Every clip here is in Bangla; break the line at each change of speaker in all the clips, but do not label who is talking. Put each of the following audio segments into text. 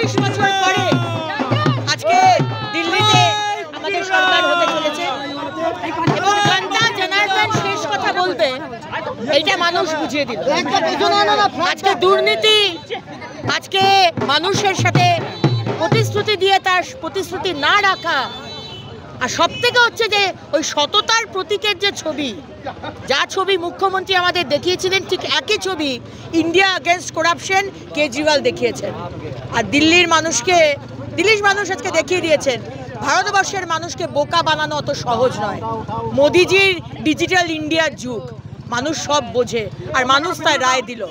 25 বছর পরে আজকে দিল্লিতে আমাদের সরকার হতে চলেছে এবং ঘন্টা জনার্দন শেষ কথা বলবে এইটা মানুষ বুঝিয়ে দিল। আজকে দুর্নীতি, আজকে মানুষের সাথে প্রতিশ্রুতি দিয়ে তার প্রতিশ্রুতি না রাখা, আর সব থেকে হচ্ছে যে ওই সততার প্রতীকের যে ছবি, যা ছবি মুখ্যমন্ত্রী আমাদের দেখিয়েছিলেন ঠিক একই ছবি ইন্ডিয়া এগেনস্ট করাপশন কেজরিওয়াল দেখিয়েছেন। আর দিল্লির মানুষ আজকে দেখিয়ে দিয়েছেন ভারতবর্ষের মানুষকে বোকা বানানো অত সহজ নয়। মোদিজির ডিজিটাল ইন্ডিয়ার যুগ, মানুষ সব বোঝে আর মানুষ তার রায় দিল,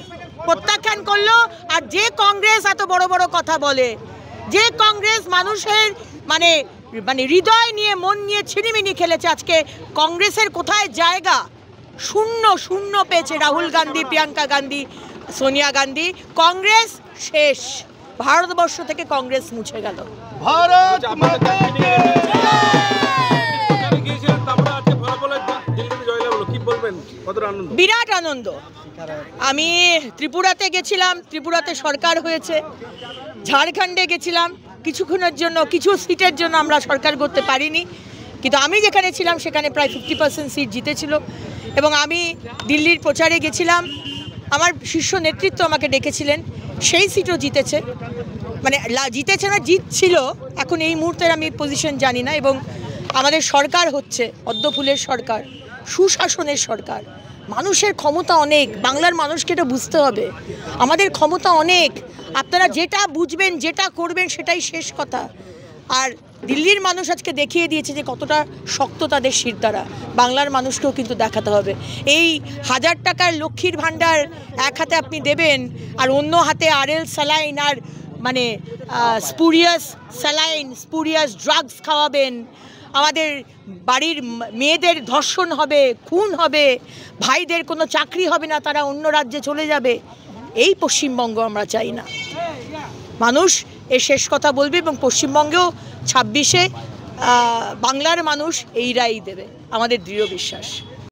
প্রত্যাখ্যান করলো। আর যে কংগ্রেস এত বড় বড় কথা বলে, যে কংগ্রেস মানুষের মানে হৃদয় নিয়ে মন নিয়ে ছিনিমিনি খেলেছে, আজকে কংগ্রেসের কোথায় জায়গা? শূন্য পেয়েছে রাহুল গান্ধী, প্রিয়াঙ্কা গান্ধী, সোনিয়া গান্ধী। কংগ্রেস শেষ, ভারতবর্ষ থেকে কংগ্রেস মুছে গেল। বিরাট আনন্দ। আমি ত্রিপুরাতে গেছিলাম, ত্রিপুরাতে সরকার হয়েছে। ঝাড়খণ্ডে গেছিলাম কিছুক্ষণের জন্য, কিছু সিটের জন্য আমরা সরকার করতে পারিনি, কিন্তু আমি যেখানে ছিলাম সেখানে প্রায় 50% সিট জিতেছিল। এবং আমি দিল্লির প্রচারে গেছিলাম, আমার শীর্ষ নেতৃত্ব আমাকে ডেকেছিলেন, সেই সিটও জিতেছে, মানে জিতেছে না জিতছিল, এখন এই মুহূর্তের আমি পজিশন জানি না। এবং আমাদের সরকার হচ্ছে পদ্মফুলের সরকার, সুশাসনের সরকার। মানুষের ক্ষমতা অনেক, বাংলার মানুষকে এটা বুঝতে হবে, আমাদের ক্ষমতা অনেক। আপনারা যেটা বুঝবেন, যেটা করবেন সেটাই শেষ কথা। আর দিল্লির মানুষ আজকে দেখিয়ে দিয়েছে যে কতটা শক্ত তাদের শিরদাঁড়া, বাংলার মানুষকেও কিন্তু দেখাতে হবে। এই 1000 টাকার লক্ষ্মীর ভাণ্ডার এক হাতে আপনি দেবেন আর অন্য হাতে আরএল স্যালাইন আর মানে স্পুরিয়াস স্যালাইন, স্পুরিয়াস ড্রাগস খাওয়াবেন, আমাদের বাড়ির মেয়েদের ধর্ষণ হবে, খুন হবে, ভাইদের কোনো চাকরি হবে না, তারা অন্য রাজ্যে চলে যাবে। এই পশ্চিমবঙ্গ আমরা চাই না। মানুষ এর শেষ কথা বলবে এবং পশ্চিমবঙ্গেও 26-এ বাংলার মানুষ এই রায়ই দেবে, আমাদের দৃঢ় বিশ্বাস।